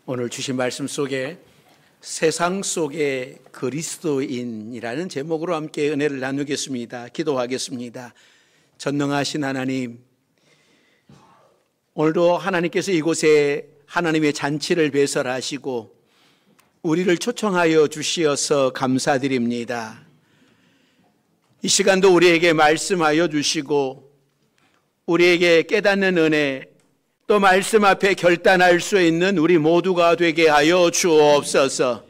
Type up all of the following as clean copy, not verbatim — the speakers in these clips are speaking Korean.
오늘 주신 말씀 속에 세상 속의 그리스도인이라는 제목으로 함께 은혜를 나누겠습니다. 기도하겠습니다. 전능하신 하나님, 오늘도 하나님께서 이곳에 하나님의 잔치를 배설하시고 우리를 초청하여 주시어서 감사드립니다. 이 시간도 우리에게 말씀하여 주시고 우리에게 깨닫는 은혜, 또 말씀 앞에 결단할 수 있는 우리 모두가 되게 하여 주옵소서.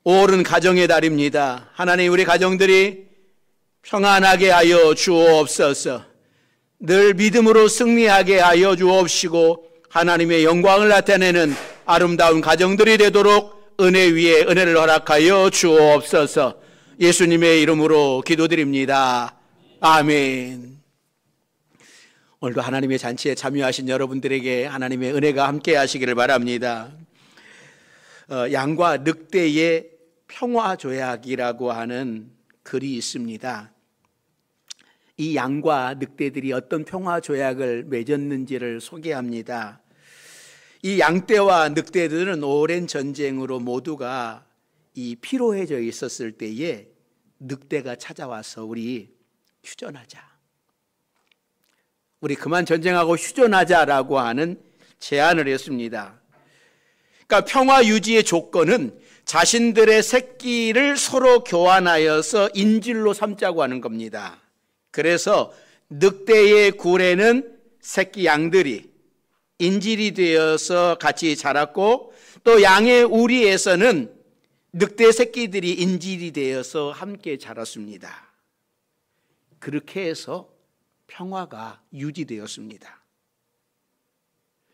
오늘은 가정의 달입니다. 하나님, 우리 가정들이 평안하게 하여 주옵소서. 늘 믿음으로 승리하게 하여 주옵시고 하나님의 영광을 나타내는 아름다운 가정들이 되도록 은혜 위에 은혜를 허락하여 주옵소서. 예수님의 이름으로 기도드립니다. 아멘. 오늘도 하나님의 잔치에 참여하신 여러분들에게 하나님의 은혜가 함께 하시기를 바랍니다. 양과 늑대의 평화조약이라고 하는 글이 있습니다. 이 양과 늑대들이 어떤 평화조약을 맺었는지를 소개합니다. 이 양떼와 늑대들은 오랜 전쟁으로 모두가 피로해져 있었을 때에 늑대가 찾아와서 우리 휴전하자, 우리 그만 전쟁하고 휴전하자라고 하는 제안을 했습니다. 그러니까 평화 유지의 조건은 자신들의 새끼를 서로 교환하여서 인질로 삼자고 하는 겁니다. 그래서 늑대의 굴에는 새끼 양들이 인질이 되어서 같이 자랐고, 또 양의 우리에서는 늑대 새끼들이 인질이 되어서 함께 자랐습니다. 그렇게 해서 평화가 유지되었습니다.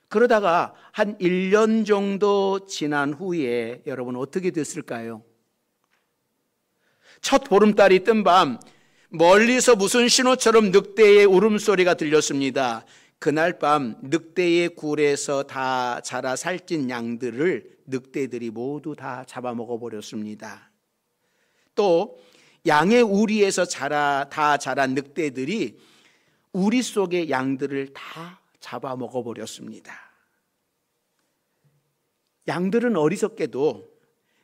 그러다가 한 1년 정도 지난 후에 여러분 어떻게 됐을까요? 첫 보름달이 뜬 밤 멀리서 무슨 신호처럼 늑대의 울음소리가 들렸습니다. 그날 밤 늑대의 굴에서 다 자라 살찐 양들을 늑대들이 모두 다 잡아먹어 버렸습니다. 또 양의 우리에서 다 자란 늑대들이 우리 속의 양들을 다 잡아먹어 버렸습니다. 양들은 어리석게도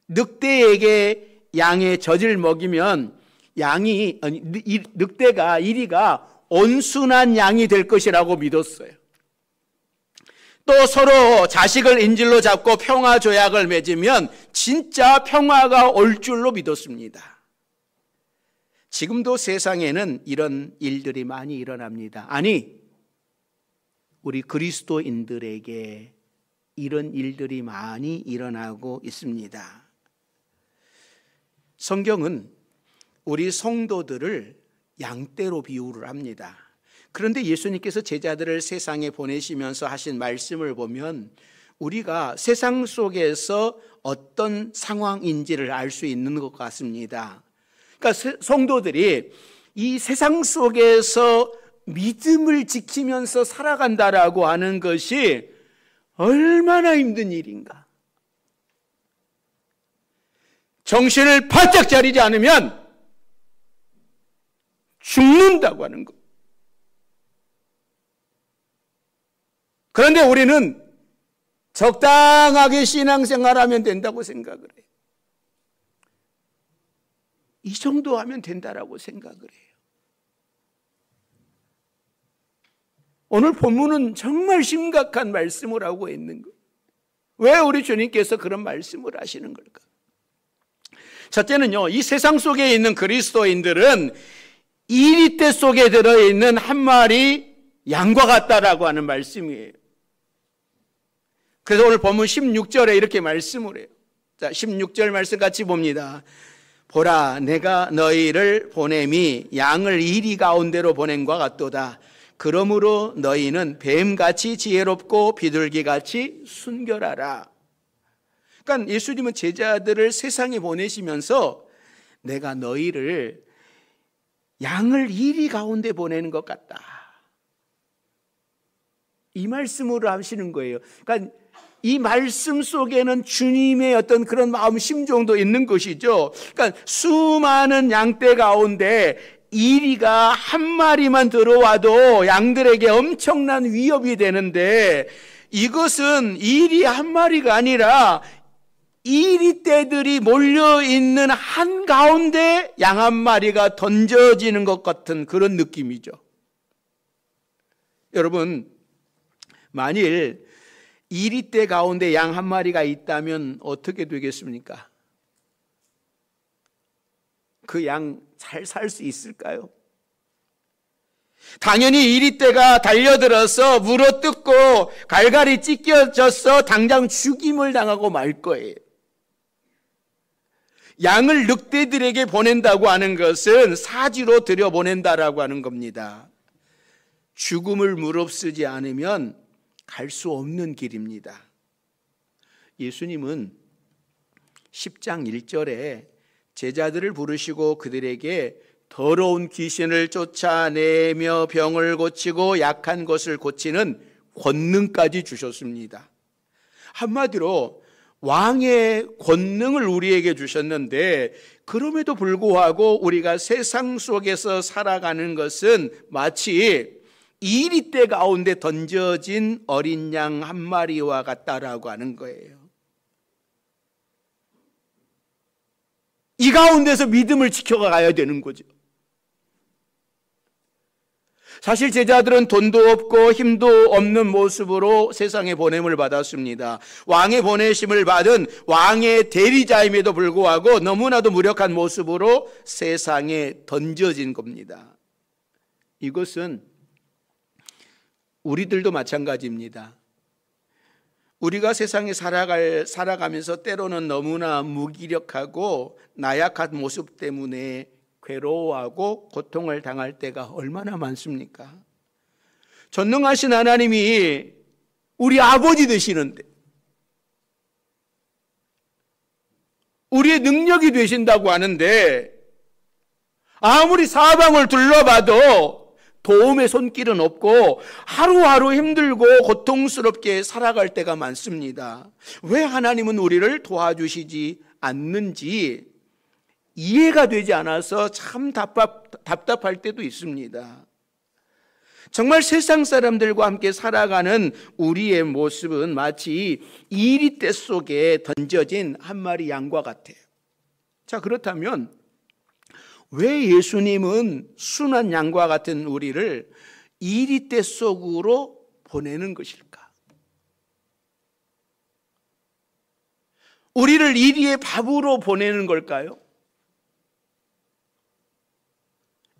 늑대에게 양의 젖을 먹이면 늑대가 이리가 온순한 양이 될 것이라고 믿었어요. 또 서로 자식을 인질로 잡고 평화 조약을 맺으면 진짜 평화가 올 줄로 믿었습니다. 지금도 세상에는 이런 일들이 많이 일어납니다. 아니, 우리 그리스도인들에게 이런 일들이 많이 일어나고 있습니다. 성경은 우리 성도들을 양떼로 비유를 합니다. 그런데 예수님께서 제자들을 세상에 보내시면서 하신 말씀을 보면 우리가 세상 속에서 어떤 상황인지를 알 수 있는 것 같습니다. 그러니까 성도들이 이 세상 속에서 믿음을 지키면서 살아간다라고 하는 것이 얼마나 힘든 일인가. 정신을 바짝 차리지 않으면 죽는다고 하는 것. 그런데 우리는 적당하게 신앙생활하면 된다고 생각을 해요. 이 정도 하면 된다라고 생각을 해요. 오늘 본문은 정말 심각한 말씀을 하고 있는 거예요. 왜 우리 주님께서 그런 말씀을 하시는 걸까? 첫째는요, 이 세상 속에 있는 그리스도인들은 이리떼 속에 들어있는 한 마리 양과 같다라고 하는 말씀이에요. 그래서 오늘 본문 16절에 이렇게 말씀을 해요. 자, 16절 말씀 같이 봅니다. 보라, 내가 너희를 보냄이 양을 이리 가운데로 보냄과 같도다. 그러므로 너희는 뱀같이 지혜롭고 비둘기같이 순결하라. 그러니까 예수님은 제자들을 세상에 보내시면서 내가 너희를 양을 이리 가운데 보내는 것 같다, 이 말씀으로 하시는 거예요. 그러니까 이 말씀 속에는 주님의 어떤 그런 마음 심정도 있는 것이죠. 그러니까 수많은 양떼 가운데 이리가 한 마리만 들어와도 양들에게 엄청난 위협이 되는데 이것은 이리 한 마리가 아니라 이리떼들이 몰려있는 한가운데 양 한 마리가 던져지는 것 같은 그런 느낌이죠. 여러분, 만일 이리떼 가운데 양 한 마리가 있다면 어떻게 되겠습니까? 그 양 잘 살 수 있을까요? 당연히 이리떼가 달려들어서 물어뜯고 갈갈이 찢겨져서 당장 죽임을 당하고 말 거예요. 양을 늑대들에게 보낸다고 하는 것은 사지로 들여보낸다라고 하는 겁니다. 죽음을 무릅쓰지 않으면 갈 수 없는 길입니다. 예수님은 10장 1절에 제자들을 부르시고 그들에게 더러운 귀신을 쫓아내며 병을 고치고 약한 것을 고치는 권능까지 주셨습니다. 한마디로 왕의 권능을 우리에게 주셨는데, 그럼에도 불구하고 우리가 세상 속에서 살아가는 것은 마치 이리떼 가운데 던져진 어린 양 한 마리와 같다라고 하는 거예요. 이 가운데서 믿음을 지켜가야 되는 거죠. 사실 제자들은 돈도 없고 힘도 없는 모습으로 세상에 보냄을 받았습니다. 왕의 보내심을 받은 왕의 대리자임에도 불구하고 너무나도 무력한 모습으로 세상에 던져진 겁니다. 이것은 우리들도 마찬가지입니다. 우리가 세상에 살아가면서 때로는 너무나 무기력하고 나약한 모습 때문에 괴로워하고 고통을 당할 때가 얼마나 많습니까? 전능하신 하나님이 우리 아버지 되시는데, 우리의 능력이 되신다고 하는데, 아무리 사방을 둘러봐도 도움의 손길은 없고 하루하루 힘들고 고통스럽게 살아갈 때가 많습니다. 왜 하나님은 우리를 도와주시지 않는지 이해가 되지 않아서 참 답답할 때도 있습니다. 정말 세상 사람들과 함께 살아가는 우리의 모습은 마치 이리떼 속에 던져진 한 마리 양과 같아요. 자, 그렇다면 왜 예수님은 순한 양과 같은 우리를 이리떼 속으로 보내는 것일까? 우리를 이리의 밥으로 보내는 걸까요?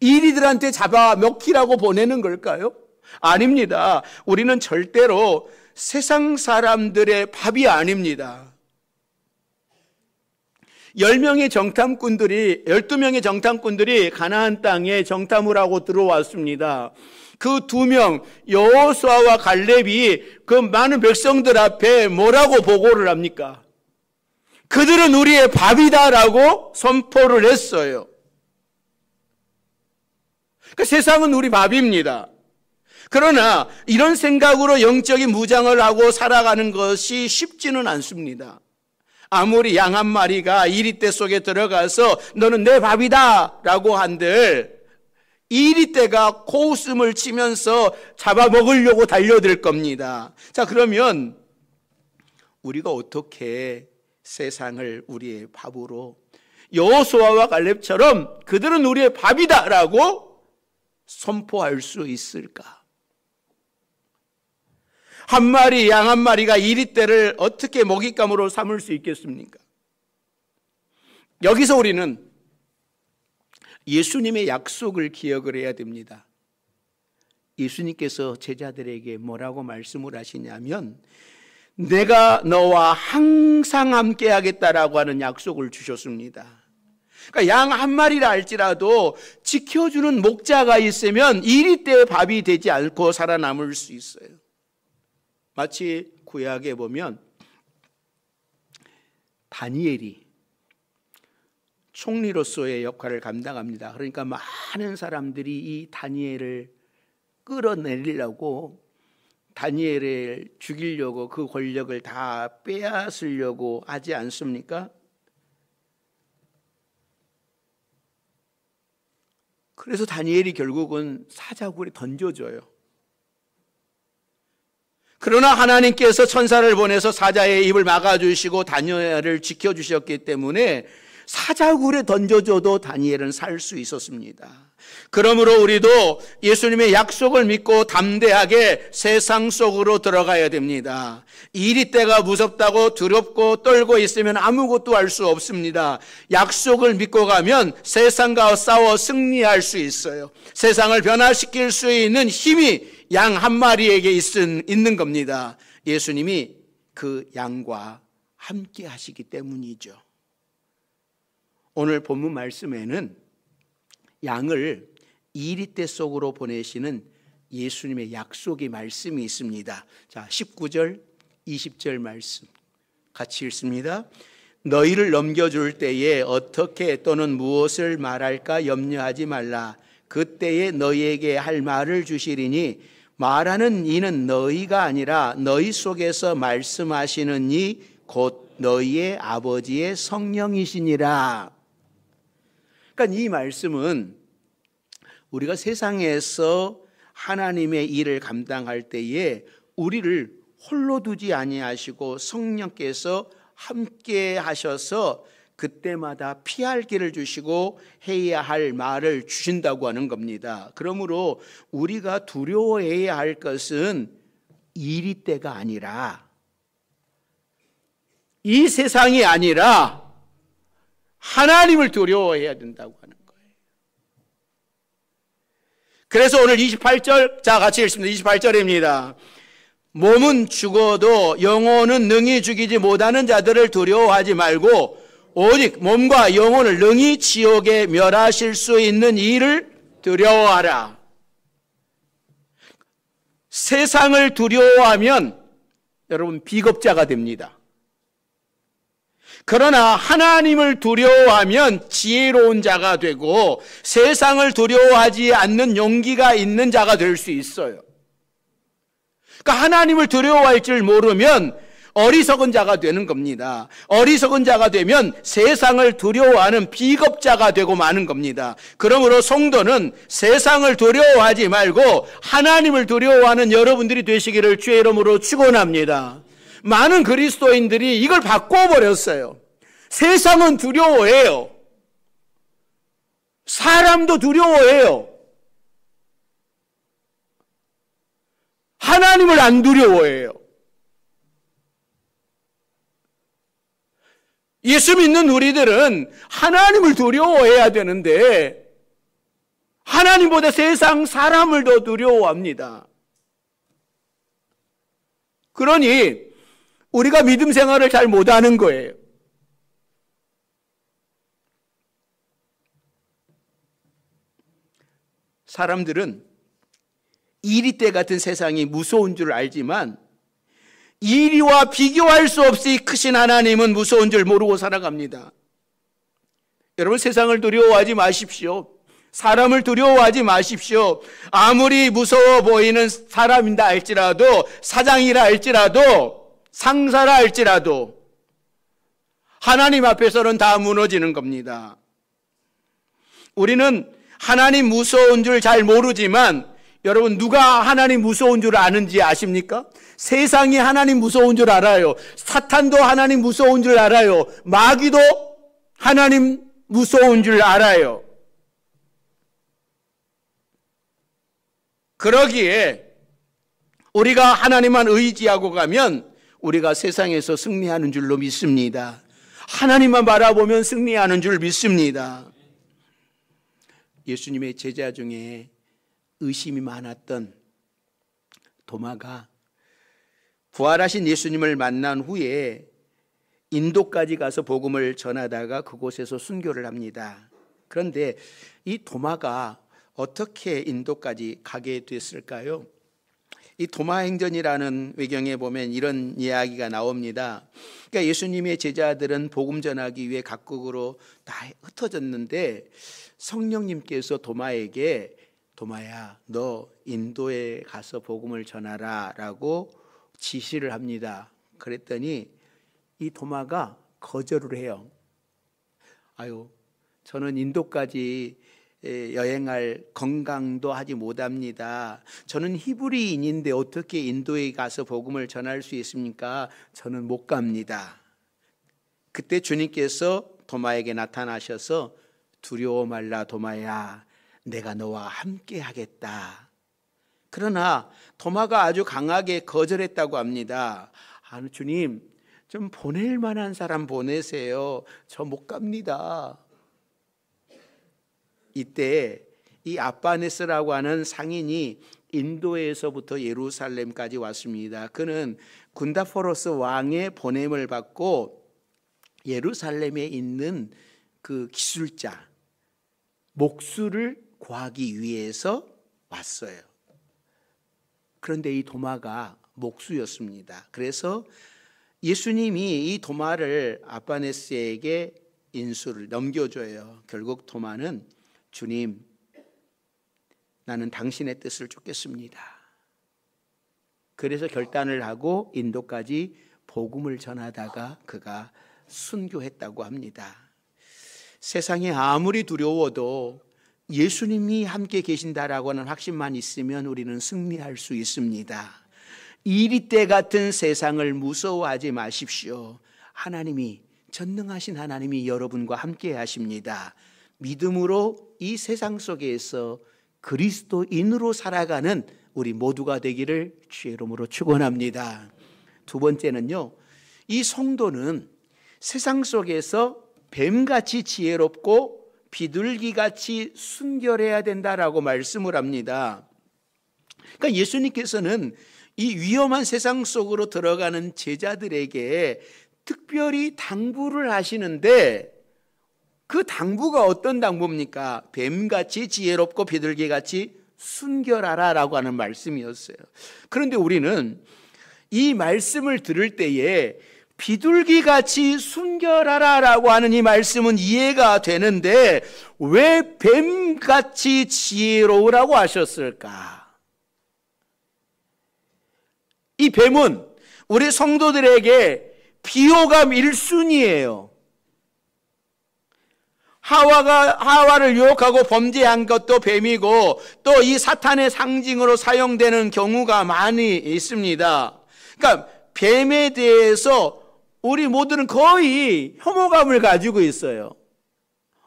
이리들한테 잡아 먹히라고 보내는 걸까요? 아닙니다. 우리는 절대로 세상 사람들의 밥이 아닙니다. 12명의 정탐꾼들이 가나안 땅에 정탐을 하고 들어왔습니다. 그 2명 여호수아와 갈렙이 그 많은 백성들 앞에 뭐라고 보고를 합니까? 그들은 우리의 밥이다라고 선포를 했어요. 그러니까 세상은 우리 밥입니다. 그러나 이런 생각으로 영적인 무장을 하고 살아가는 것이 쉽지는 않습니다. 아무리 양 한 마리가 이리떼 속에 들어가서 너는 내 밥이다 라고 한들 이리떼가 코웃음을 치면서 잡아먹으려고 달려들 겁니다. 자, 그러면 우리가 어떻게 세상을 우리의 밥으로 여호수아와 갈렙처럼 그들은 우리의 밥이다 라고 선포할 수 있을까? 한 마리, 양 한 마리가 이리떼를 어떻게 먹잇감으로 삼을 수 있겠습니까? 여기서 우리는 예수님의 약속을 기억을 해야 됩니다. 예수님께서 제자들에게 뭐라고 말씀을 하시냐면 내가 너와 항상 함께 하겠다라고 하는 약속을 주셨습니다. 그러니까 양 한 마리라 할지라도 지켜주는 목자가 있으면 이리떼의 밥이 되지 않고 살아남을 수 있어요. 마치 구약에 보면 다니엘이 총리로서의 역할을 감당합니다. 그러니까 많은 사람들이 이 다니엘을 끌어내리려고 다니엘을 죽이려고 그 권력을 다 빼앗으려고 하지 않습니까? 그래서 다니엘이 결국은 사자굴에 던져져요. 그러나 하나님께서 천사를 보내서 사자의 입을 막아주시고 다니엘을 지켜주셨기 때문에 사자굴에 던져줘도 다니엘은 살 수 있었습니다. 그러므로 우리도 예수님의 약속을 믿고 담대하게 세상 속으로 들어가야 됩니다. 이리 때가 무섭다고 두렵고 떨고 있으면 아무것도 할 수 없습니다. 약속을 믿고 가면 세상과 싸워 승리할 수 있어요. 세상을 변화시킬 수 있는 힘이 양 한 마리에게 있는 겁니다. 예수님이 그 양과 함께 하시기 때문이죠. 오늘 본문 말씀에는 양을 이리떼 속으로 보내시는 예수님의 약속의 말씀이 있습니다. 자, 19절, 20절 말씀 같이 읽습니다. 너희를 넘겨줄 때에 어떻게 또는 무엇을 말할까 염려하지 말라. 그때에 너희에게 할 말을 주시리니 말하는 이는 너희가 아니라 너희 속에서 말씀하시는 이 곧 너희의 아버지의 성령이시니라. 그러니까 이 말씀은 우리가 세상에서 하나님의 일을 감당할 때에 우리를 홀로 두지 아니하시고 성령께서 함께 하셔서 그때마다 피할 길을 주시고 해야 할 말을 주신다고 하는 겁니다. 그러므로 우리가 두려워해야 할 것은 이리때가 아니라 이 세상이 아니라 하나님을 두려워해야 된다고 하는 거예요. 그래서 오늘 28절, 자 같이 읽습니다. 28절입니다. 몸은 죽어도 영혼은 능히 죽이지 못하는 자들을 두려워하지 말고 오직 몸과 영혼을 능히 지옥에 멸하실 수 있는 이를 두려워하라. 세상을 두려워하면 여러분 비겁자가 됩니다. 그러나 하나님을 두려워하면 지혜로운 자가 되고 세상을 두려워하지 않는 용기가 있는 자가 될 수 있어요. 그러니까 하나님을 두려워할 줄 모르면 어리석은 자가 되는 겁니다. 어리석은 자가 되면 세상을 두려워하는 비겁자가 되고 마는 겁니다. 그러므로 성도는 세상을 두려워하지 말고 하나님을 두려워하는 여러분들이 되시기를 주의 이름으로 축원합니다. 많은 그리스도인들이 이걸 바꿔버렸어요. 세상은 두려워해요. 사람도 두려워해요. 하나님을 안 두려워해요. 예수 믿는 우리들은 하나님을 두려워해야 되는데 하나님보다 세상 사람을 더 두려워합니다. 그러니 우리가 믿음 생활을 잘 못하는 거예요. 사람들은 이리때 같은 세상이 무서운 줄 알지만 이리와 비교할 수 없이 크신 하나님은 무서운 줄 모르고 살아갑니다. 여러분 세상을 두려워하지 마십시오. 사람을 두려워하지 마십시오. 아무리 무서워 보이는 사람이다 할지라도 사장이라 할지라도 상사라 할지라도 하나님 앞에서는 다 무너지는 겁니다. 우리는 하나님 무서운 줄 잘 모르지만 여러분 누가 하나님 무서운 줄 아는지 아십니까? 세상이 하나님 무서운 줄 알아요. 사탄도 하나님 무서운 줄 알아요. 마귀도 하나님 무서운 줄 알아요. 그러기에 우리가 하나님만 의지하고 가면 우리가 세상에서 승리하는 줄로 믿습니다. 하나님만 바라보면 승리하는 줄 믿습니다. 예수님의 제자 중에 의심이 많았던 도마가 부활하신 예수님을 만난 후에 인도까지 가서 복음을 전하다가 그곳에서 순교를 합니다. 그런데 이 도마가 어떻게 인도까지 가게 됐을까요? 이 도마행전이라는 외경에 보면 이런 이야기가 나옵니다. 그러니까 예수님의 제자들은 복음 전하기 위해 각국으로 다 흩어졌는데 성령님께서 도마에게 도마야 너 인도에 가서 복음을 전하라 라고 지시를 합니다. 그랬더니 이 도마가 거절을 해요. 아유 저는 인도까지 여행할 건강도 하지 못합니다. 저는 히브리인인데 어떻게 인도에 가서 복음을 전할 수 있습니까? 저는 못 갑니다. 그때 주님께서 도마에게 나타나셔서 두려워 말라 도마야, 내가 너와 함께 하겠다. 그러나 도마가 아주 강하게 거절했다고 합니다. 주님, 좀 보낼 만한 사람 보내세요. 저 못 갑니다. 이때 이 아빠네스라고 하는 상인이 인도에서부터 예루살렘까지 왔습니다. 그는 군다포로스 왕의 보냄을 받고 예루살렘에 있는 그 기술자 목수를 구하기 위해서 왔어요. 그런데 이 도마가 목수였습니다. 그래서 예수님이 이 도마를 아빠네스에게 인수를 넘겨줘요. 결국 도마는 주님, 나는 당신의 뜻을 쫓겠습니다. 그래서 결단을 하고 인도까지 복음을 전하다가 그가 순교했다고 합니다. 세상에 아무리 두려워도 예수님이 함께 계신다라고 하는 확신만 있으면 우리는 승리할 수 있습니다. 이리때 같은 세상을 무서워하지 마십시오. 하나님이, 전능하신 하나님이 여러분과 함께 하십니다. 믿음으로 이 세상 속에서 그리스도인으로 살아가는 우리 모두가 되기를 주의 이름으로 축원합니다. 두 번째는요, 이 성도는 세상 속에서 뱀같이 지혜롭고 비둘기같이 순결해야 된다라고 말씀을 합니다. 그러니까 예수님께서는 이 위험한 세상 속으로 들어가는 제자들에게 특별히 당부를 하시는데, 그 당부가 어떤 당부입니까? 뱀같이 지혜롭고 비둘기같이 순결하라 라고 하는 말씀이었어요. 그런데 우리는 이 말씀을 들을 때에 비둘기같이 순결하라 라고 하는 이 말씀은 이해가 되는데 왜 뱀같이 지혜로우라고 하셨을까? 이 뱀은 우리 성도들에게 비호감 1순위예요. 하와를 유혹하고 범죄한 것도 뱀이고 또 이 사탄의 상징으로 사용되는 경우가 많이 있습니다. 그러니까 뱀에 대해서 우리 모두는 거의 혐오감을 가지고 있어요.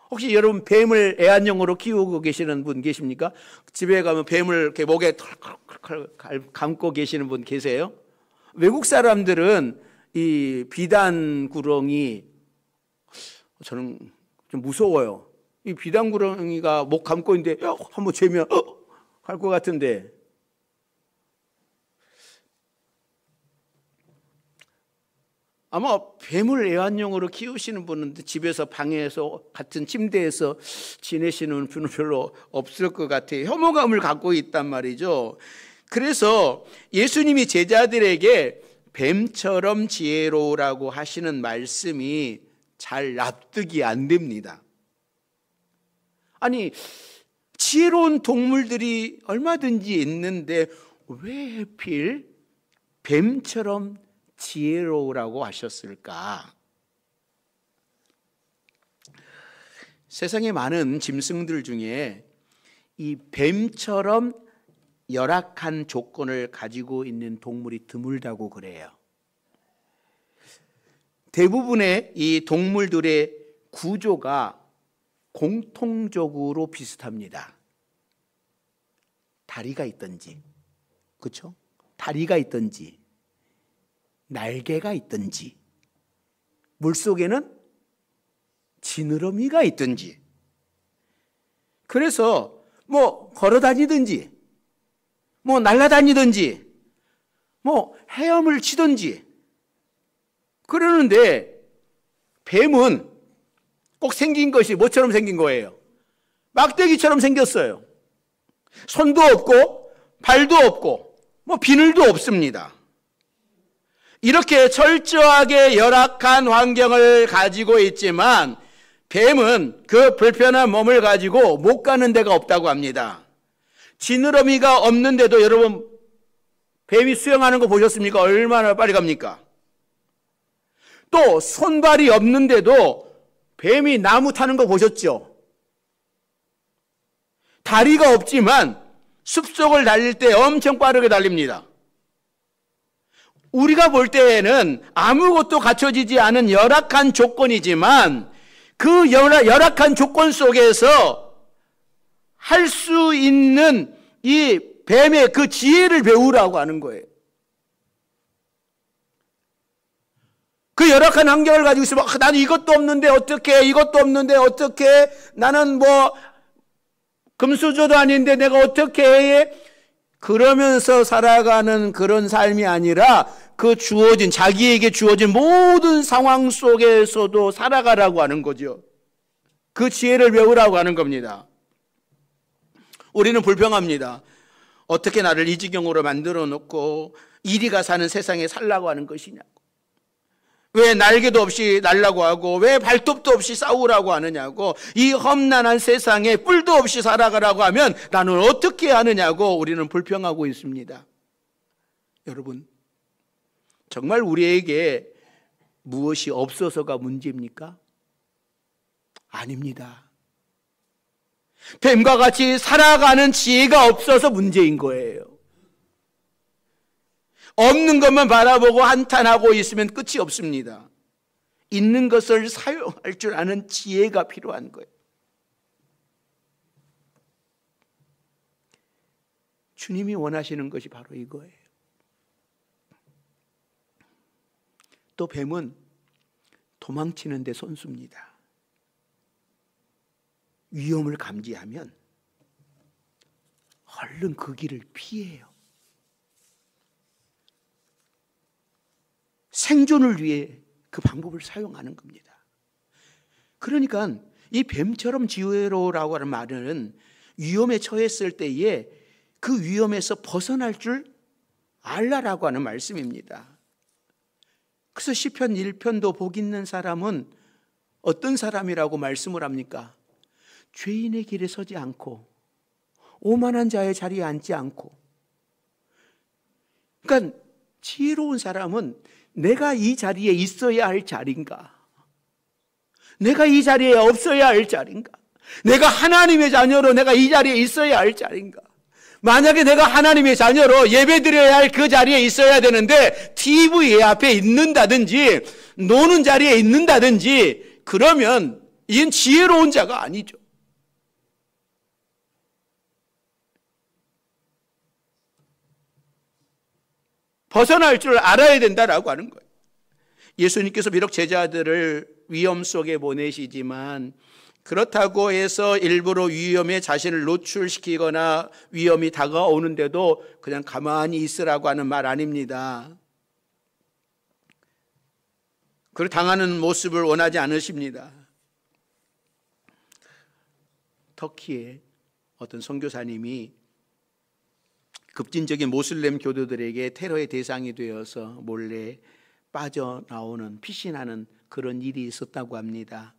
혹시 여러분 뱀을 애완용으로 키우고 계시는 분 계십니까? 집에 가면 뱀을 이렇게 목에 털털털 감고 계시는 분 계세요? 외국 사람들은 이 비단구렁이, 저는 좀 무서워요. 이 비단구렁이가 목 감고 있는데 한번 재면 할 것 같은데, 아마 뱀을 애완용으로 키우시는 분은 집에서 방에서 같은 침대에서 지내시는 분은 별로 없을 것 같아요. 혐오감을 갖고 있단 말이죠. 그래서 예수님이 제자들에게 뱀처럼 지혜로우라고 하시는 말씀이 잘 납득이 안 됩니다. 아니, 지혜로운 동물들이 얼마든지 있는데 왜 하필 뱀처럼 지혜로우라고 하셨을까? 세상에 많은 짐승들 중에 이 뱀처럼 열악한 조건을 가지고 있는 동물이 드물다고 그래요. 대부분의 이 동물들의 구조가 공통적으로 비슷합니다. 다리가 있든지, 그렇죠? 다리가 있든지, 날개가 있든지, 물속에는 지느러미가 있든지, 그래서 뭐 걸어 다니든지, 뭐 날아다니든지, 뭐 헤엄을 치든지 그러는데, 뱀은 꼭 생긴 것이 뭐처럼 생긴 거예요? 막대기처럼 생겼어요. 손도 없고 발도 없고 뭐 비늘도 없습니다. 이렇게 철저하게 열악한 환경을 가지고 있지만 뱀은 그 불편한 몸을 가지고 못 가는 데가 없다고 합니다. 지느러미가 없는데도 여러분 뱀이 수영하는 거 보셨습니까? 얼마나 빨리 갑니까? 또 손발이 없는데도 뱀이 나무 타는 거 보셨죠? 다리가 없지만 숲속을 달릴 때 엄청 빠르게 달립니다. 우리가 볼 때에는 아무것도 갖춰지지 않은 열악한 조건이지만 그 열악한 조건 속에서 할 수 있는 이 뱀의 그 지혜를 배우라고 하는 거예요. 그 열악한 환경을 가지고 있으면 나는 이것도 없는데 어떻게, 이것도 없는데 어떻게, 나는 뭐 금수저도 아닌데 내가 어떻게 해? 그러면서 살아가는 그런 삶이 아니라 그 자기에게 주어진 모든 상황 속에서도 살아가라고 하는 거죠. 그 지혜를 배우라고 하는 겁니다. 우리는 불평합니다. 어떻게 나를 이 지경으로 만들어 놓고 이리가 사는 세상에 살라고 하는 것이냐고. 왜 날개도 없이 날라고 하고 왜 발톱도 없이 싸우라고 하느냐고. 이 험난한 세상에 뿔도 없이 살아가라고 하면 나는 어떻게 하느냐고 우리는 불평하고 있습니다. 여러분, 정말 우리에게 무엇이 없어서가 문제입니까? 아닙니다. 뱀과 같이 살아가는 지혜가 없어서 문제인 거예요. 없는 것만 바라보고 한탄하고 있으면 끝이 없습니다. 있는 것을 사용할 줄 아는 지혜가 필요한 거예요. 주님이 원하시는 것이 바로 이거예요. 또 뱀은 도망치는 데 선수입니다. 위험을 감지하면 얼른 그 길을 피해요. 생존을 위해 그 방법을 사용하는 겁니다. 그러니까 이 뱀처럼 지혜로우라고 하는 말은 위험에 처했을 때에 그 위험에서 벗어날 줄 알라라고 하는 말씀입니다. 그래서 시편 1편도 복 있는 사람은 어떤 사람이라고 말씀을 합니까? 죄인의 길에 서지 않고 오만한 자의 자리에 앉지 않고. 그러니까 지혜로운 사람은 내가 이 자리에 있어야 할 자리인가? 내가 이 자리에 없어야 할 자리인가? 내가 하나님의 자녀로 내가 이 자리에 있어야 할 자리인가? 만약에 내가 하나님의 자녀로 예배드려야 할 그 자리에 있어야 되는데 TV 앞에 있는다든지 노는 자리에 있는다든지 그러면 이건 지혜로운 자가 아니죠. 벗어날 줄 알아야 된다라고 하는 거예요. 예수님께서 비록 제자들을 위험 속에 보내시지만 그렇다고 해서 일부러 위험에 자신을 노출시키거나 위험이 다가오는데도 그냥 가만히 있으라고 하는 말 아닙니다. 그걸 당하는 모습을 원하지 않으십니다. 터키의 어떤 선교사님이 급진적인 모슬렘 교도들에게 테러의 대상이 되어서 몰래 빠져나오는, 피신하는 그런 일이 있었다고 합니다.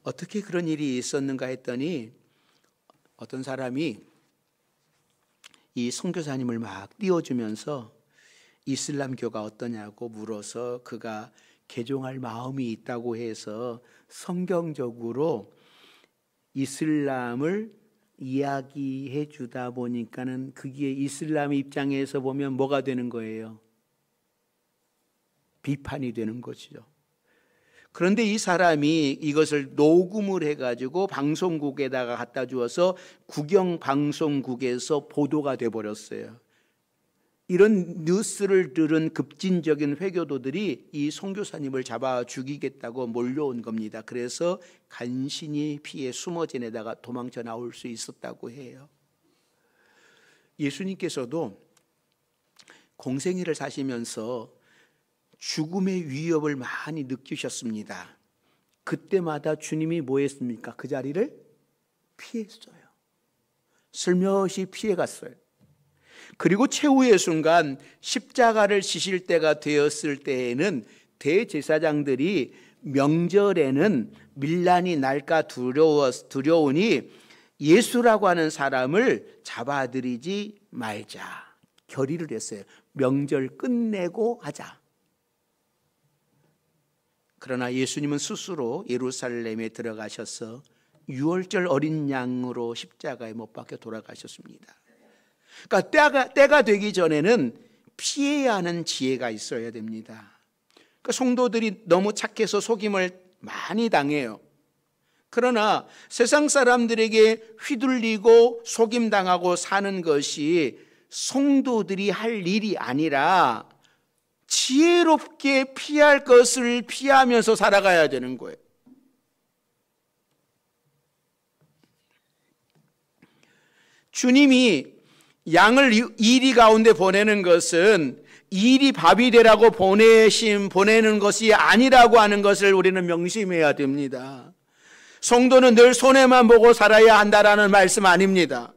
어떻게 그런 일이 있었는가 했더니 어떤 사람이 이 선교사님을 막 띄워주면서 이슬람교가 어떠냐고 물어서 그가 개종할 마음이 있다고 해서 성경적으로 이슬람을 이야기해 주다 보니까는 그게 이슬람 입장에서 보면 뭐가 되는 거예요? 비판이 되는 것이죠. 그런데 이 사람이 이것을 녹음을 해가지고 방송국에다가 갖다 주어서 국영방송국에서 보도가 돼버렸어요. 이런 뉴스를 들은 급진적인 회교도들이 이 선교사님을 잡아 죽이겠다고 몰려온 겁니다. 그래서 간신히 피해 숨어 지내다가 도망쳐 나올 수 있었다고 해요. 예수님께서도 공생애를 사시면서 죽음의 위협을 많이 느끼셨습니다. 그때마다 주님이 뭐 했습니까? 그 자리를 피했어요. 슬며시 피해갔어요. 그리고 최후의 순간 십자가를 지실 때가 되었을 때에는 대제사장들이 명절에는 밀란이 날까 두려우니 예수라고 하는 사람을 잡아들이지 말자 결의를 했어요. 명절 끝내고 하자. 그러나 예수님은 스스로 예루살렘에 들어가셔서 유월절 어린 양으로 십자가에 못 박혀 돌아가셨습니다. 그러니까 때가 되기 전에는 피해야 하는 지혜가 있어야 됩니다. 그러니까 성도들이 너무 착해서 속임을 많이 당해요. 그러나 세상 사람들에게 휘둘리고 속임당하고 사는 것이 성도들이 할 일이 아니라 지혜롭게 피할 것을 피하면서 살아가야 되는 거예요. 주님이 양을 이리 가운데 보내는 것은 이리 밥이 되라고 보내는 것이 아니라고 하는 것을 우리는 명심해야 됩니다. 성도는 늘 손해만 보고 살아야 한다라는 말씀 아닙니다.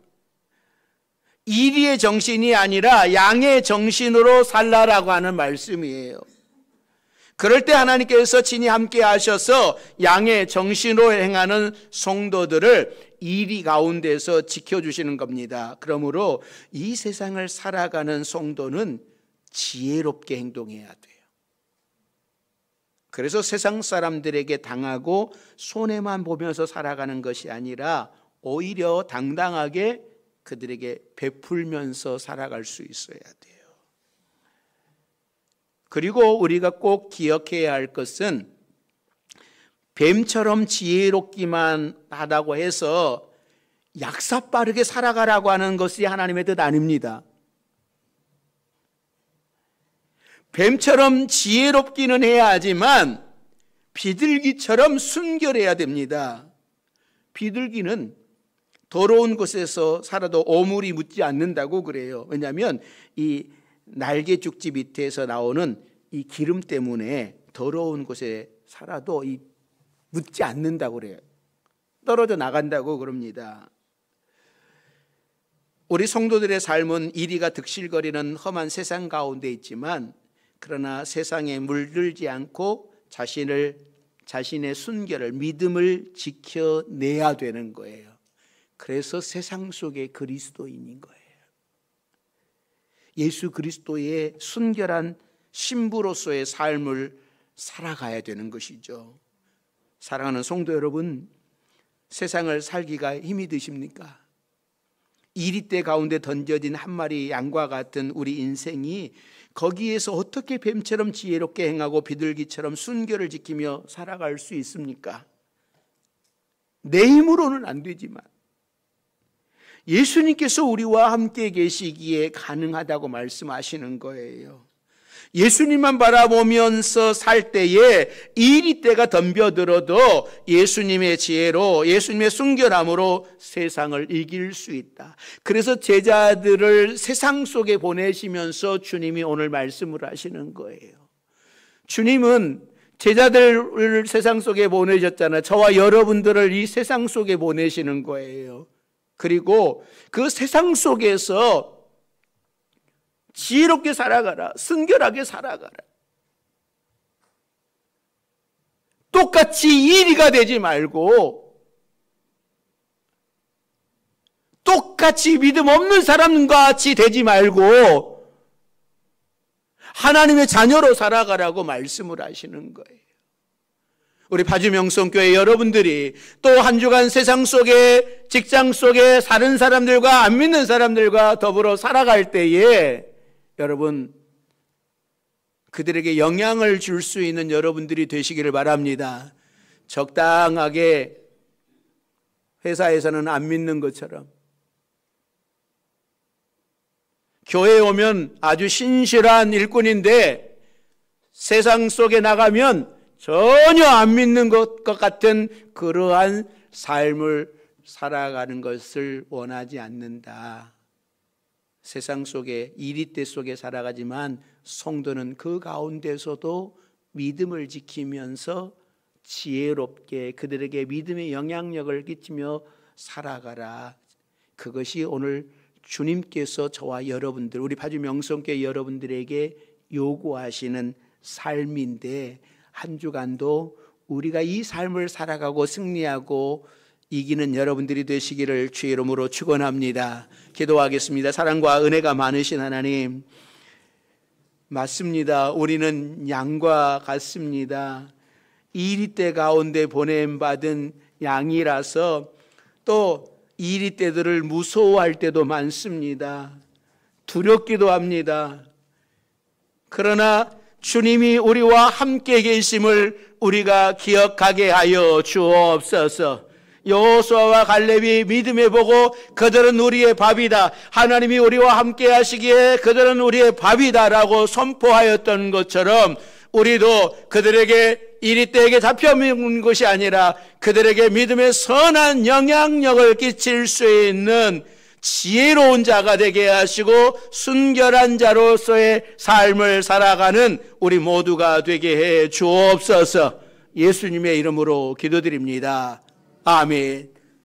이리의 정신이 아니라 양의 정신으로 살라라고 하는 말씀이에요. 그럴 때 하나님께서 친히 함께 하셔서 양의 정신으로 행하는 성도들을 이리 가운데서 지켜주시는 겁니다. 그러므로 이 세상을 살아가는 성도는 지혜롭게 행동해야 돼요. 그래서 세상 사람들에게 당하고 손해만 보면서 살아가는 것이 아니라 오히려 당당하게 그들에게 베풀면서 살아갈 수 있어야 돼요. 그리고 우리가 꼭 기억해야 할 것은 뱀처럼 지혜롭기만 하다고 해서 약사빠르게 살아가라고 하는 것이 하나님의 뜻 아닙니다. 뱀처럼 지혜롭기는 해야 하지만 비둘기처럼 순결해야 됩니다. 비둘기는 더러운 곳에서 살아도 오물이 묻지 않는다고 그래요. 왜냐하면 이 날개 쭉지 밑에서 나오는 이 기름 때문에 더러운 곳에 살아도 묻지 않는다고 그래요. 떨어져 나간다고 그럽니다. 우리 성도들의 삶은 이리가 득실거리는 험한 세상 가운데 있지만 그러나 세상에 물들지 않고 자신의 순결을 믿음을 지켜내야 되는 거예요. 그래서 세상 속의 그리스도인인 거예요. 예수 그리스도의 순결한 신부로서의 삶을 살아가야 되는 것이죠. 사랑하는 성도 여러분, 세상을 살기가 힘이 드십니까? 이리대 가운데 던져진 한 마리 양과 같은 우리 인생이 거기에서 어떻게 뱀처럼 지혜롭게 행하고 비둘기처럼 순결을 지키며 살아갈 수 있습니까? 내 힘으로는 안 되지만 예수님께서 우리와 함께 계시기에 가능하다고 말씀하시는 거예요. 예수님만 바라보면서 살 때에 이리대가 덤벼들어도 예수님의 지혜로 예수님의 순결함으로 세상을 이길 수 있다. 그래서 제자들을 세상 속에 보내시면서 주님이 오늘 말씀을 하시는 거예요. 주님은 제자들을 세상 속에 보내셨잖아요. 저와 여러분들을 이 세상 속에 보내시는 거예요. 그리고 그 세상 속에서 지혜롭게 살아가라. 순결하게 살아가라. 똑같이 이리가 되지 말고 똑같이 믿음 없는 사람과 같이 되지 말고 하나님의 자녀로 살아가라고 말씀을 하시는 거예요. 우리 파주명성교회 여러분들이 또 한 주간 세상 속에 직장 속에 사는 사람들과 안 믿는 사람들과 더불어 살아갈 때에 여러분 그들에게 영향을 줄 수 있는 여러분들이 되시기를 바랍니다. 적당하게 회사에서는 안 믿는 것처럼 교회에 오면 아주 신실한 일꾼인데 세상 속에 나가면 전혀 안 믿는 것 같은 그러한 삶을 살아가는 것을 원하지 않는다. 세상 속에 이리대 속에 살아가지만 성도는 그 가운데서도 믿음을 지키면서 지혜롭게 그들에게 믿음의 영향력을 끼치며 살아가라. 그것이 오늘 주님께서 저와 여러분들 우리 파주 명성교회 여러분들에게 요구하시는 삶인데 한 주간도 우리가 이 삶을 살아가고 승리하고 이기는 여러분들이 되시기를 주의 이름으로 축원합니다. 기도하겠습니다. 사랑과 은혜가 많으신 하나님, 맞습니다. 우리는 양과 같습니다. 이리대 가운데 보냄받은 양이라서 또 이리 때들을 무서워할 때도 많습니다. 두렵기도 합니다. 그러나 주님이 우리와 함께 계심을 우리가 기억하게 하여 주옵소서. 여호수아와 갈렙이 믿음에 보고 그들은 우리의 밥이다, 하나님이 우리와 함께 하시기에 그들은 우리의 밥이다라고 선포하였던 것처럼 우리도 그들에게 이리떼에게 잡혀먹는 것이 아니라 그들에게 믿음의 선한 영향력을 끼칠 수 있는 지혜로운 자가 되게 하시고 순결한 자로서의 삶을 살아가는 우리 모두가 되게 해 주옵소서. 예수님의 이름으로 기도드립니다. 아멘.